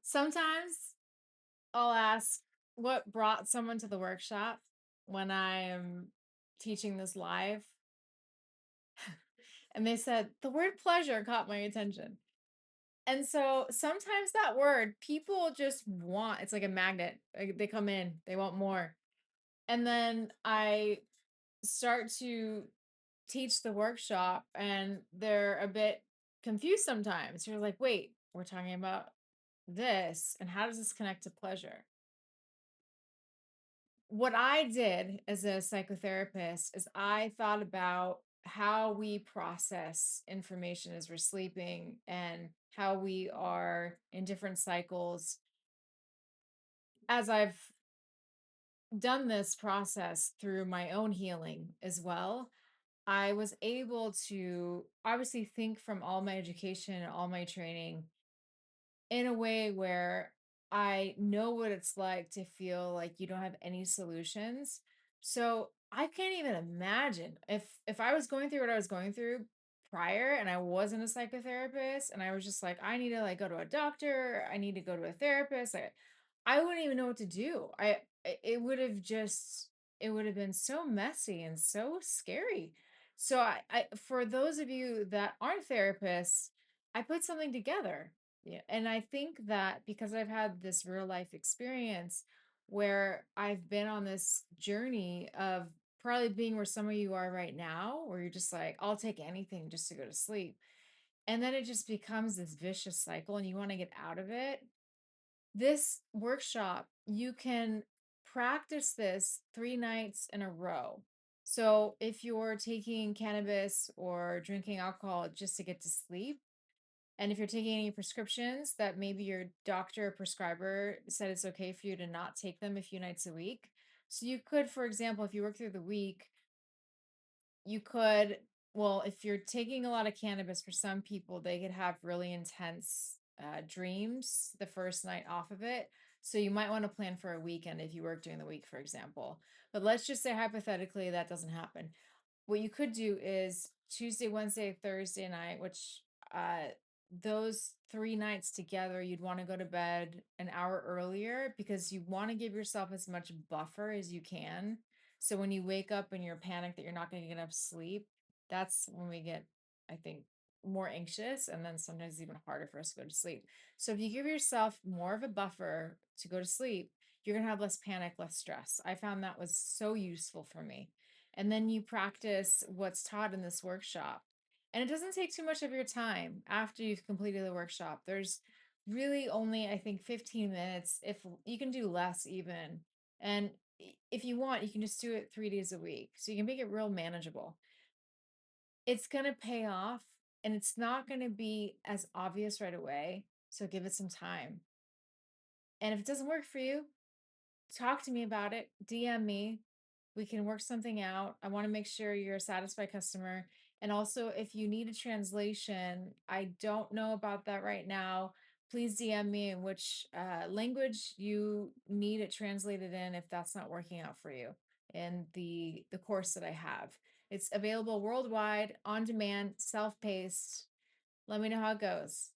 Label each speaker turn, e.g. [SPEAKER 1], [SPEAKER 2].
[SPEAKER 1] Sometimes I'll ask what brought someone to the workshop when I am teaching this live. And they said, the word pleasure caught my attention. And so sometimes that word people just want, it's like a magnet. Like they come in, they want more. And then I start to teach the workshop and they're a bit confused sometimes. You're like, wait, we're talking about this. And how does this connect to pleasure? What I did as a psychotherapist is I thought about how we process information as we're sleeping and how we are in different cycles. As I've done this process through my own healing as well, I was able to obviously think from all my education and all my training in a way where I know what it's like to feel like you don't have any solutions. So I can't even imagine if I was going through what I was going through prior and I wasn't a psychotherapist and I was just like, I need to like go to a doctor, I need to go to a therapist. I wouldn't even know what to do. It would have just it would have been so messy and so scary. So I for those of you that aren't therapists, I put something together, yeah, and I think that because I've had this real life experience where I've been on this journey of probably being where some of you are right now, where you're just like, I'll take anything just to go to sleep. And then it just becomes this vicious cycle and you want to get out of it. This workshop, you can practice this 3 nights in a row. So if you're taking cannabis or drinking alcohol just to get to sleep, and if you're taking any prescriptions that maybe your doctor or prescriber said it's okay for you to not take them a few nights a week. So you could, for example, if you work through the week, you could, well, if you're taking a lot of cannabis, for some people, they could have really intense dreams the first night off of it. So you might want to plan for a weekend if you work during the week, for example. But let's just say hypothetically that doesn't happen. What you could do is Tuesday, Wednesday, Thursday night, which uh those 3 nights together, you'd want to go to bed an hour earlier because you want to give yourself as much buffer as you can. So when you wake up and you're panicked that you're not going to get enough sleep, that's when we get, I think, more anxious and then sometimes even harder for us to go to sleep. So if you give yourself more of a buffer to go to sleep, you're going to have less panic, less stress. I found that was so useful for me. And then you practice what's taught in this workshop. And it doesn't take too much of your time after you've completed the workshop. There's really only, I think, 15 minutes. If you can do less, even. And if you want, you can just do it 3 days a week. So you can make it real manageable. It's going to pay off and it's not going to be as obvious right away. So give it some time. And if it doesn't work for you, talk to me about it, DM me. We can work something out. I want to make sure you're a satisfied customer. And also, if you need a translation, I don't know about that right now. Please DM me in which language you need it translated in if that's not working out for you in the course that I have. It's available worldwide, on demand, self-paced. Let me know how it goes.